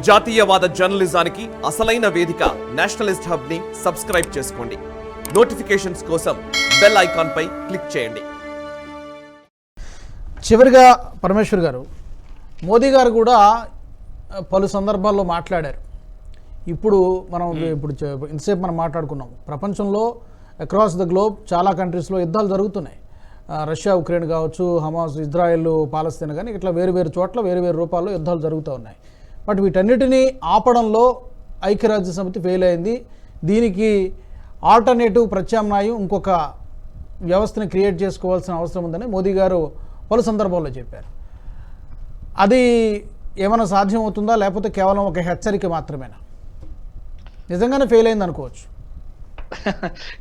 జాతీయవాద జర్నలిజానికి అసలైన వేదిక నేషనలిస్ట్ హబ్ ని సబ్స్క్రైబ్ చేసుకోండి. నోటిఫికేషన్స్ కోసం బెల్ ఐకాన్ పై క్లిక్ చేయండి. చివరిగా పరమేశ్వర్ గారు, మోదీ గారు కూడా పలు సందర్భాల్లో మాట్లాడారు. ఇప్పుడు ఇంతసేపు మనం మాట్లాడుకున్నాం, ప్రపంచంలో అక్రాస్ ద గ్లోబ్ చాలా కంట్రీస్లో యుద్ధాలు జరుగుతున్నాయి. రష్యా ఉక్రెయిన్ కావచ్చు, హమాస్ ఇజ్రాయెల్ పాలస్తీనా, కానీ ఇట్లా వేరు వేరు చోట్ల వేరు వేరు రూపాల్లో యుద్ధాలు జరుగుతూ ఉన్నాయి. బట్ వీటన్నిటినీ ఆపడంలో ఐక్యరాజ్య సమితి ఫెయిల్ అయింది. దీనికి ఆల్టర్నేటివ్ ప్రత్యామ్నాయం ఇంకొక వ్యవస్థని క్రియేట్ చేసుకోవాల్సిన అవసరం ఉందని మోదీ గారు పలు సందర్భాల్లో చెప్పారు. అది ఏమైనా సాధ్యం అవుతుందా, లేకపోతే కేవలం ఒక హెచ్చరిక మాత్రమేనా? నిజంగానే ఫెయిల్ అయింది అనుకోవచ్చు.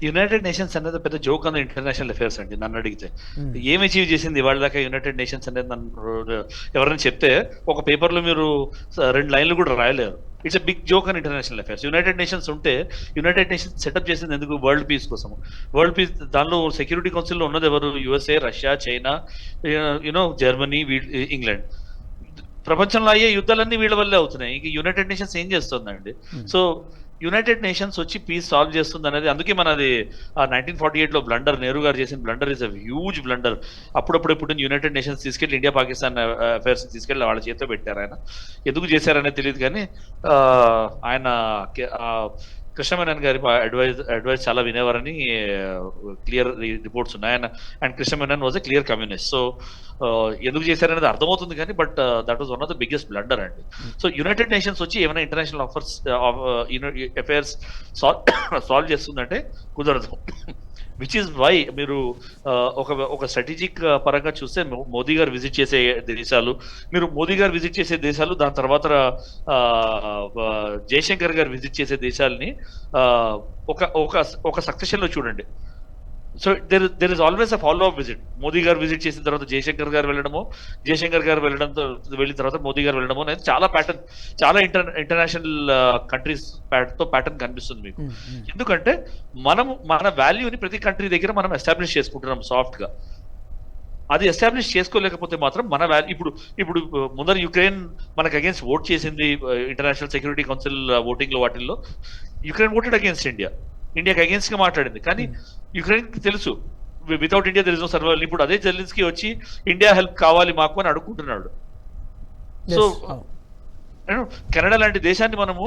యునైటెడ్ నేషన్స్ అనేది పెద్ద జోక్ ఆన్ ఇంటర్నేషనల్ అఫేర్స్ అండి. నన్ను అడిగితే ఏం అచీవ్ చేసింది ఇవాళ దాకా యునైటెడ్ నేషన్స్ అనేది నన్ను ఎవరైనా చెప్తే ఒక పేపర్లో మీరు 2 లైన్లు కూడా రాయలేరు. It's a big joke on international affairs. United Nations ఉంటే యునైటెడ్ నేషన్స్ సెటప్ చేసింది ఎందుకు? వరల్డ్ పీస్ కోసం. వరల్డ్ పీస్ దానిలో సెక్యూరిటీ కౌన్సిల్లో ఉన్నది ఎవరు? USA, Russia, China, Germany, England. ప్రపంచంలో అయ్యే యుద్ధాలన్నీ వీళ్ళ వల్లే అవుతున్నాయి. ఇంక యునైటెడ్ నేషన్స్ ఏం చేస్తుందండి? సో యునైటెడ్ నేషన్స్ వచ్చి పీస్ సాల్వ్ చేస్తుంది అనేది, అందుకే మనది 1948లో బ్లండర్, నెహ్రూ గారు చేసిన blunder is a huge blunder. అప్పుడప్పుడు పుట్టిన యునైటెడ్ నేషన్స్ తీసుకెళ్ళి ఇండియా పాకిస్తాన్ అఫేర్స్ తీసుకెళ్ళి వాళ్ళ చేతిలో పెట్టారు. ఆయన ఎందుకు చేశారనేది తెలియదు, కానీ ఆయన కృష్ణమేనన్ గారి అడ్వైస్ చాలా వినేవారని క్లియర్ రిపోర్ట్స్ ఉన్నాయి. And Krishna Menon was a clear communist. So ఎందుకు చేశారనేది అర్థమవుతుంది, కానీ but that was one of the biggest blunder అండి. సో యునైటెడ్ నేషన్స్ వచ్చి ఏమైనా ఇంటర్నేషనల్ అఫేర్స్ సాల్వ్ చేస్తుందంటే కుదరదు. విచ్ ఈస్ వై మీరు ఒక స్ట్రాటజిక్ పరంగా చూస్తే మోదీ గారు విజిట్ చేసే దేశాలు, దాని తర్వాత జయశంకర్ గారు విజిట్ చేసే దేశాలని ఒక సక్సెషన్ లో చూడండి. So there is always a follow up visit. Modi గారు విజిట్ చేసిన తర్వాత జయశంకర్ గారు వెళ్ళడము, వెళ్ళిన తర్వాత మోదీ గారు వెళ్ళడము అనేది చాలా ఇంటర్నేషనల్ కంట్రీస్ తో ప్యాటర్న్ కనిపిస్తుంది మీకు. ఎందుకంటే మన వాల్యూని ప్రతి కంట్రీ దగ్గర మనం ఎస్టాబ్లిష్ చేసుకుంటున్నాం సాఫ్ట్ గా. అది ఎస్టాబ్లిష్ చేసుకోలేకపోతే మాత్రం మన వాల్యూ ఇప్పుడు ముందర యుక్రెయిన్ మనకు అగేన్స్ట్ ఓట్ చేసింది ఇంటర్నేషనల్ సెక్యూరిటీ కౌన్సిల్ ఓటింగ్ లో. వాటిల్లో యుక్రెయిన్ ఓటెడ్ అగేన్స్ట్ ఇండియాకి అగేన్స్ట్ గా మాట్లాడింది. కానీ యుక్రెయిన్ కి తెలుసు without India there is no survival. ఇప్పుడు అదే జెలెన్స్కీ వచ్చి ఇండియా హెల్ప్ కావాలి మాకు అని అడుగుకుంటున్నాడు. సో కెనడా లాంటి దేశాన్ని మనము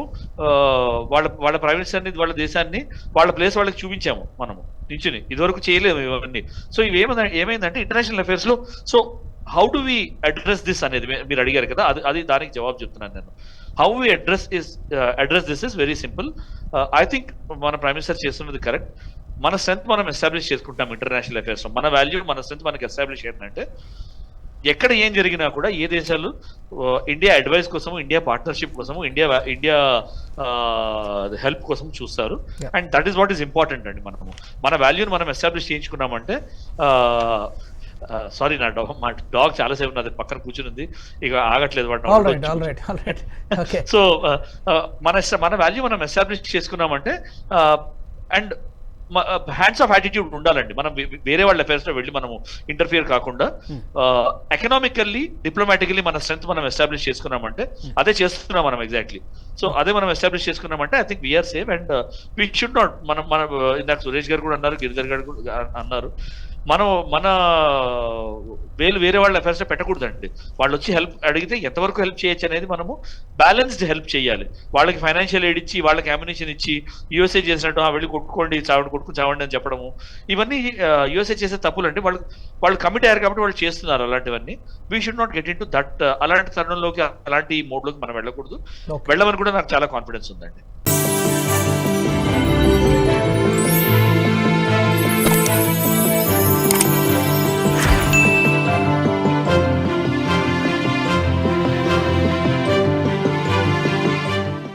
వాళ్ళ ప్రైమ్ మినిస్టర్ని, వాళ్ళ దేశాన్ని, వాళ్ళ ప్లేస్ వాళ్ళకి చూపించాము మనము నించుని. ఇదివరకు చేయలేము ఇవన్నీ. సో ఇవి ఏమైందంటే ఇంటర్నేషనల్ అఫేర్స్ లో, so how do we address this అనేది మీరు అడిగారు కదా, అది దానికి జవాబు చెప్తున్నాను నేను. How we address this is very simple. I think మన ప్రైమ్ మినిస్టర్ చేస్తున్నది కరెక్ట్. మన స్ట్రెంత్ మనం ఎస్టాబ్లిష్ చేసుకుంటాం ఇంటర్నేషనల్ అఫేర్స్ లో. మన వాల్యూ, మన స్ట్రెంత్ మనకి ఎస్టాబ్లిష్ ఏంటంటే ఎక్కడ ఏం జరిగినా కూడా ఏ దేశాలు ఇండియా అడ్వైస్ కోసము, ఇండియా పార్ట్నర్షిప్ కోసము, ఇండియా హెల్ప్ కోసం చూస్తారు. And that is what is important అండి. మన వాల్యూని మనం ఎస్టాబ్లిష్ చేయించుకున్నామంటే, సారీ మా డాగ్ చాలాసేపు నాది పక్కన కూర్చుని ఇక ఆగట్లేదు. సో మన వాల్యూ మనం ఎస్టాబ్లిష్ చేసుకున్నామంటే, అండ్ హ్యాండ్స్ ఆఫ్ యాటిట్యూడ్ ఉండాలండి. మనం వేరే వాళ్ళ అఫేర్స్ లో వెళ్ళి మనము ఇంటర్ఫియర్ కాకుండా ఎకనామికల్లీ, డిప్లొమాటికల్లీ మన స్ట్రెంత్ మనం ఎస్టాబ్లిష్ చేసుకున్నామంటే, అదే చేస్తున్నాం మనం ఎగ్జాక్ట్లీ. సో అదే మనం ఎస్టాబ్లిష్ చేసుకున్నామంటే I think we are safe. And we should not, మన ఇందాక సురేష్ గారు కూడా అన్నారు, గిరిధర్ గారు కూడా అన్నారు, మన వేరే వాళ్ళ అఫేర్స్ లో పెట్టకూడదండి. వాళ్ళు వచ్చి హెల్ప్ అడిగితే ఎంతవరకు హెల్ప్ చేయొచ్చు అనేది మనము బ్యాలెన్స్డ్ హెల్ప్ చేయాలి. వాళ్ళకి ఫైనాన్షియల్ ఎయిడ్ ఇచ్చి, వాళ్ళకి అమ్యునిషన్ ఇచ్చి, యూఎస్ఏ చేసినట్టు వెళ్ళి కొట్టుకుని చావండి అని చెప్పడము, ఇవన్నీ యూఎస్ఏ చేసే తప్పులండి. వాళ్ళు కమిట్ అయ్యారు కాబట్టి వాళ్ళు చేస్తున్నారు అలాంటివన్నీ. We should not get in to that. అలాంటి తరుణంలోకి, అలాంటి మోడ్లోకి మనం వెళ్ళకూడదు. వెళ్ళమని కూడా నాకు చాలా కాన్ఫిడెన్స్ ఉందండి.